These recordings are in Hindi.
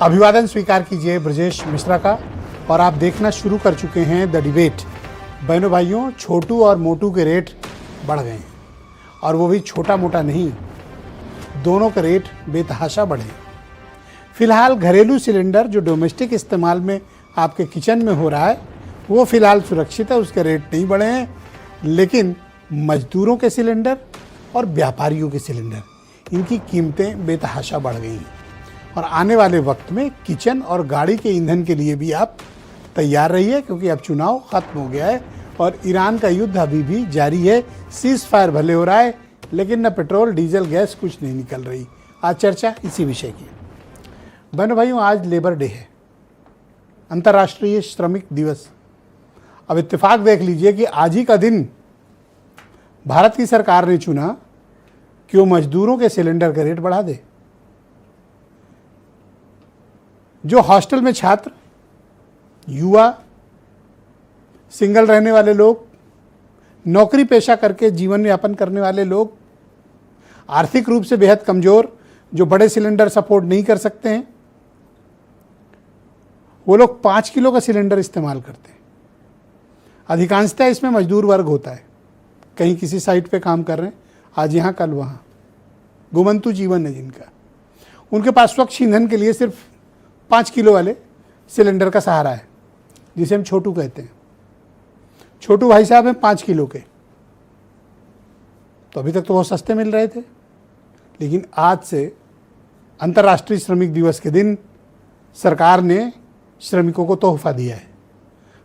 अभिवादन स्वीकार कीजिए ब्रजेश मिश्रा का। और आप देखना शुरू कर चुके हैं द डिबेट। बहनों भाइयों, छोटू और मोटू के रेट बढ़ गए हैं, और वो भी छोटा मोटा नहीं, दोनों के रेट बेतहाशा बढ़े। फिलहाल घरेलू सिलेंडर जो डोमेस्टिक इस्तेमाल में आपके किचन में हो रहा है वो फिलहाल सुरक्षित है, उसके रेट नहीं बढ़े हैं। लेकिन मजदूरों के सिलेंडर और व्यापारियों के सिलेंडर, इनकी कीमतें बेतहाशा बढ़ गई हैं। और आने वाले वक्त में किचन और गाड़ी के ईंधन के लिए भी आप तैयार रहिए, क्योंकि अब चुनाव खत्म हो गया है और ईरान का युद्ध अभी भी जारी है। सीज फायर भले हो रहा है, लेकिन न पेट्रोल डीजल गैस कुछ नहीं निकल रही। आज चर्चा इसी विषय की। बहनों भाइयों, आज लेबर डे है, अंतर्राष्ट्रीय श्रमिक दिवस। अब इत्तेफाक देख लीजिए कि आज ही का दिन भारत की सरकार ने चुना कि वो मजदूरों के सिलेंडर का रेट बढ़ा दे। जो हॉस्टल में छात्र, युवा, सिंगल रहने वाले लोग, नौकरी पेशा करके जीवन यापन करने वाले लोग, आर्थिक रूप से बेहद कमजोर, जो बड़े सिलेंडर सपोर्ट नहीं कर सकते हैं, वो लोग 5 किलो का सिलेंडर इस्तेमाल करते हैं। अधिकांशतः इसमें मजदूर वर्ग होता है, कहीं किसी साइट पे काम कर रहे हैं, आज यहाँ कल वहाँ, घुमंतु जीवन है जिनका। उनके पास स्वच्छ ईंधन के लिए सिर्फ 5 किलो वाले सिलेंडर का सहारा है, जिसे हम छोटू कहते हैं। छोटू भाई साहब हैं 5 किलो के, तो अभी तक तो बहुत सस्ते मिल रहे थे, लेकिन आज से अंतर्राष्ट्रीय श्रमिक दिवस के दिन सरकार ने श्रमिकों को तोहफा दिया है।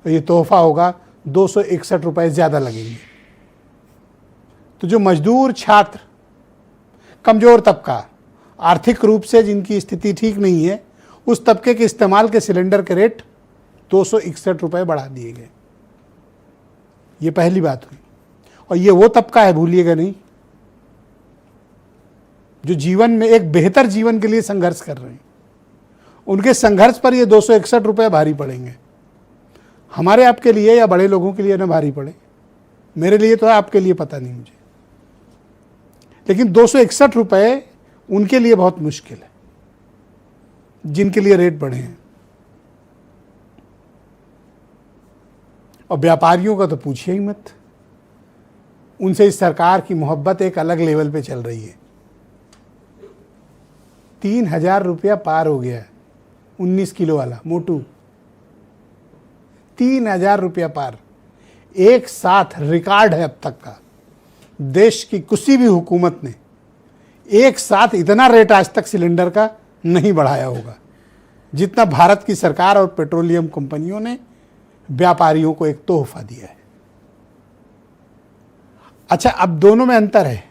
तो ये तोहफा होगा 261 रुपये ज़्यादा लगेंगे। तो जो मजदूर, छात्र, कमज़ोर तबका, आर्थिक रूप से जिनकी स्थिति ठीक नहीं है, उस तबके के इस्तेमाल के सिलेंडर के रेट 261 रुपये बढ़ा दिए गए। ये पहली बात हुई। और ये वो तबका है, भूलिएगा नहीं, जो जीवन में एक बेहतर जीवन के लिए संघर्ष कर रहे हैं। उनके संघर्ष पर ये 261 रुपये भारी पड़ेंगे। हमारे आपके लिए या बड़े लोगों के लिए ना भारी पड़े, मेरे लिए तो है, आपके लिए पता नहीं मुझे, लेकिन 261 रुपये उनके लिए बहुत मुश्किल है, जिनके लिए रेट बढ़े हैं। और व्यापारियों का तो पूछिए ही मत, उनसे इस सरकार की मोहब्बत एक अलग लेवल पे चल रही है। 3000 रुपया पार हो गया है 19 किलो वाला मोटू, 3000 रुपया पार, एक साथ रिकॉर्ड है अब तक का। देश की किसी भी हुकूमत ने एक साथ इतना रेट आज तक सिलेंडर का नहीं बढ़ाया होगा, जितना भारत की सरकार और पेट्रोलियम कंपनियों ने व्यापारियों को एक तोहफा दिया है। अच्छा, अब दोनों में अंतर है।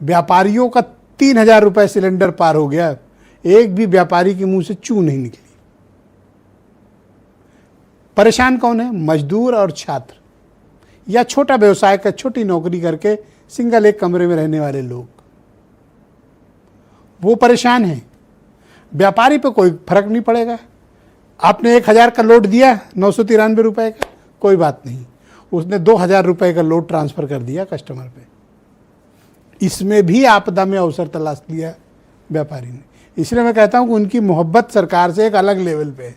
व्यापारियों का 3000 रुपये सिलेंडर पार हो गया, एक भी व्यापारी के मुंह से चू नहीं निकली। परेशान कौन है? मजदूर और छात्र, या छोटा व्यवसाय का, छोटी नौकरी करके सिंगल एक कमरे में रहने वाले लोग, वो परेशान हैं। व्यापारी पे कोई फर्क नहीं पड़ेगा। आपने 1000 का लोड दिया, 993 रुपये का, कोई बात नहीं, उसने 2000 रुपये का लोड ट्रांसफर कर दिया कस्टमर पे। इसमें भी आपदा में अवसर तलाश लिया व्यापारी ने। इसलिए मैं कहता हूं कि उनकी मोहब्बत सरकार से एक अलग लेवल पे है।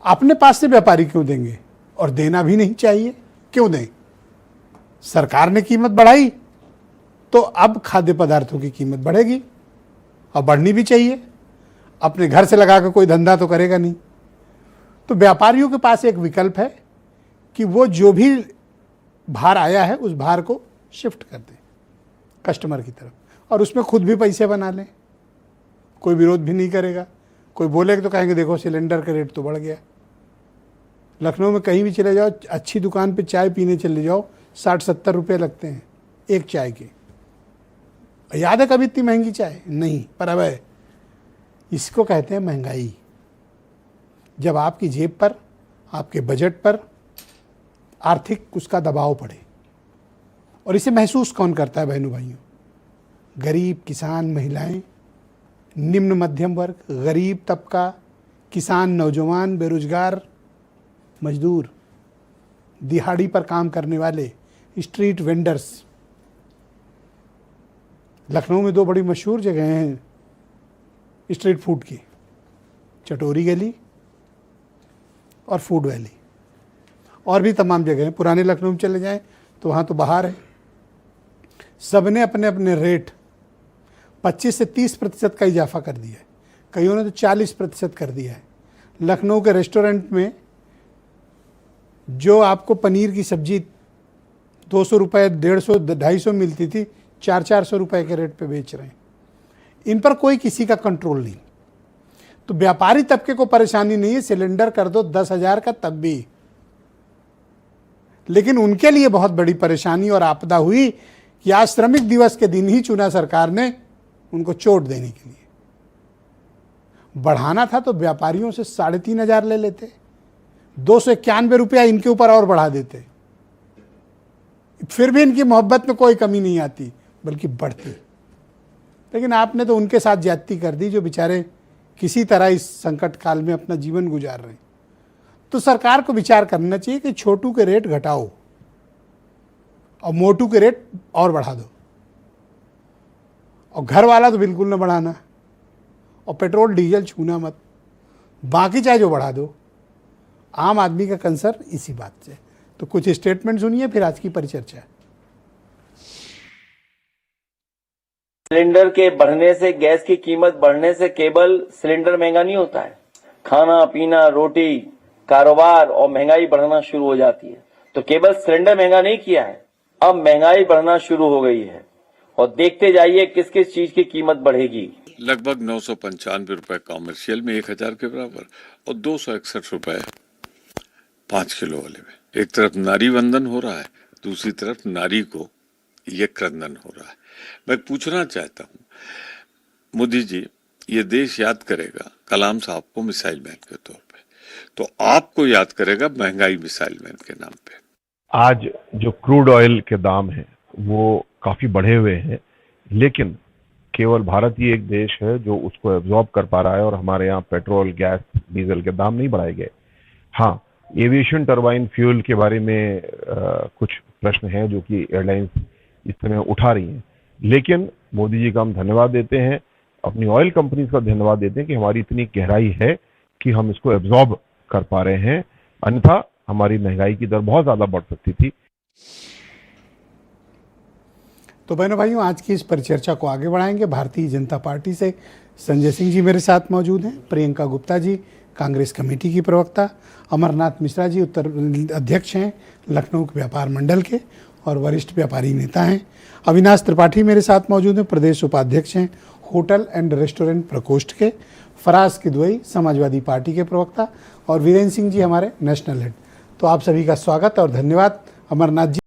अपने पास से व्यापारी क्यों देंगे? और देना भी नहीं चाहिए, क्यों दें? सरकार ने कीमत बढ़ाई तो अब खाद्य पदार्थों की कीमत बढ़ेगी, और बढ़नी भी चाहिए। अपने घर से लगा कर कोई धंधा तो करेगा नहीं। तो व्यापारियों के पास एक विकल्प है कि वो जो भी भार आया है उस भार को शिफ्ट कर दें कस्टमर की तरफ, और उसमें खुद भी पैसे बना लें। कोई विरोध भी नहीं करेगा। कोई बोलेगा तो कहेंगे देखो सिलेंडर का रेट तो बढ़ गया। लखनऊ में कहीं भी चले जाओ, अच्छी दुकान पे चाय पीने चले जाओ, 60-70 रुपये लगते हैं एक चाय के। याद है कभी इतनी महंगी चाय? नहीं, पर अब है। इसको कहते हैं महंगाई। जब आपकी जेब पर, आपके बजट पर आर्थिक उसका दबाव पड़े। और इसे महसूस कौन करता है बहनों भाइयों? गरीब, किसान, महिलाएं, निम्न मध्यम वर्ग, गरीब तबका, किसान, नौजवान, बेरोजगार, मजदूर, दिहाड़ी पर काम करने वाले, स्ट्रीट वेंडर्स। लखनऊ में 2 बड़ी मशहूर जगह हैं, स्ट्रीट फूड की, चटोरी गली और फूड वैली, और भी तमाम जगह हैं। पुराने लखनऊ में चले जाएं तो वहाँ तो बाहर है। सब ने अपने अपने रेट 25 से 30% का इजाफा कर दिया है, कईयों ने तो 40% कर दिया है। लखनऊ के रेस्टोरेंट में जो आपको पनीर की सब्जी 200 रुपये, 150, 250 मिलती थी, 400 रुपये के रेट पे बेच रहे हैं। इन पर कोई किसी का कंट्रोल नहीं। तो व्यापारी तबके को परेशानी नहीं है, सिलेंडर कर दो 10,000 का तब भी, लेकिन उनके लिए बहुत बड़ी परेशानी और आपदा हुई कि आज श्रमिक दिवस के दिन ही चुना सरकार ने उनको चोट देने के लिए। बढ़ाना था तो व्यापारियों से 3,500 ले लेते, 291 रुपया इनके ऊपर और बढ़ा देते, फिर भी इनकी मोहब्बत में कोई कमी नहीं आती बल्कि बढ़ती। लेकिन आपने तो उनके साथ ज्यादती कर दी जो बेचारे किसी तरह इस संकट काल में अपना जीवन गुजार रहे हैं। तो सरकार को विचार करना चाहिए कि छोटू के रेट घटाओ और मोटू के रेट और बढ़ा दो, और घर वाला तो बिल्कुल ना बढ़ाना, और पेट्रोल डीजल छूना मत, बाकी चाहे जो बढ़ा दो। आम आदमी का कंसर्न इसी बात से। तो कुछ स्टेटमेंट सुनिए, फिर आज की परिचर्चा। सिलेंडर के बढ़ने से, गैस की कीमत बढ़ने से केवल सिलेंडर महंगा नहीं होता है, खाना पीना, रोटी, कारोबार और महंगाई बढ़ना शुरू हो जाती है। तो केवल सिलेंडर महंगा नहीं किया है, अब महंगाई बढ़ना शुरू हो गई है, और देखते जाइए किस किस चीज की कीमत बढ़ेगी। लगभग 995 रुपए कॉमर्शियल में 1,000 के बराबर, और 261 रुपए 5 किलो वाले में। एक तरफ नारी वंदन हो रहा है, दूसरी तरफ नारी को ये क्रंदन हो रहा है। मैं पूछना चाहता हूँ, मोदी जी, ये देश याद करेगा कलाम साहब को मिसाइल मैन के तौर पे, तो आपको याद करेगा महंगाई मिसाइल मैन के नाम पे। आज जो क्रूड ऑयल के दाम हैं वो काफी बढ़े हुए हैं, लेकिन केवल भारत ही एक देश है जो उसको एब्जॉर्ब कर पा रहा है, और हमारे यहाँ पेट्रोल, गैस, डीजल के दाम नहीं बढ़ाए गए। हाँ, एविएशन टरबाइन फ्यूल के बारे में कुछ प्रश्न हैं जो कि एयरलाइंस इस समय उठा रही हैं, लेकिन मोदी जी का हम धन्यवाद देते हैं, अपनी ऑयल कंपनीज का धन्यवाद देते हैं कि हमारी इतनी गहराई है कि हम इसको एब्जॉर्ब कर पा रहे हैं, अन्यथा हमारी महंगाई की दर बहुत ज्यादा बढ़ सकती थी। तो बहनों भाइयों, आज की इस परिचर्चा को आगे बढ़ाएंगे। भारतीय जनता पार्टी से संजय सिंह जी मेरे साथ मौजूद हैं, प्रियंका गुप्ता जी कांग्रेस कमेटी की प्रवक्ता, अमरनाथ मिश्रा जी उत्तर अध्यक्ष हैं लखनऊ के व्यापार मंडल के और वरिष्ठ व्यापारी नेता हैं, अविनाश त्रिपाठी मेरे साथ मौजूद हैं, प्रदेश उपाध्यक्ष हैं होटल एंड रेस्टोरेंट प्रकोष्ठ के, फराज किदवई समाजवादी पार्टी के प्रवक्ता, और वीरेंद्र सिंह जी हमारे नेशनल हेड। तो आप सभी का स्वागत और धन्यवाद। अमरनाथ जी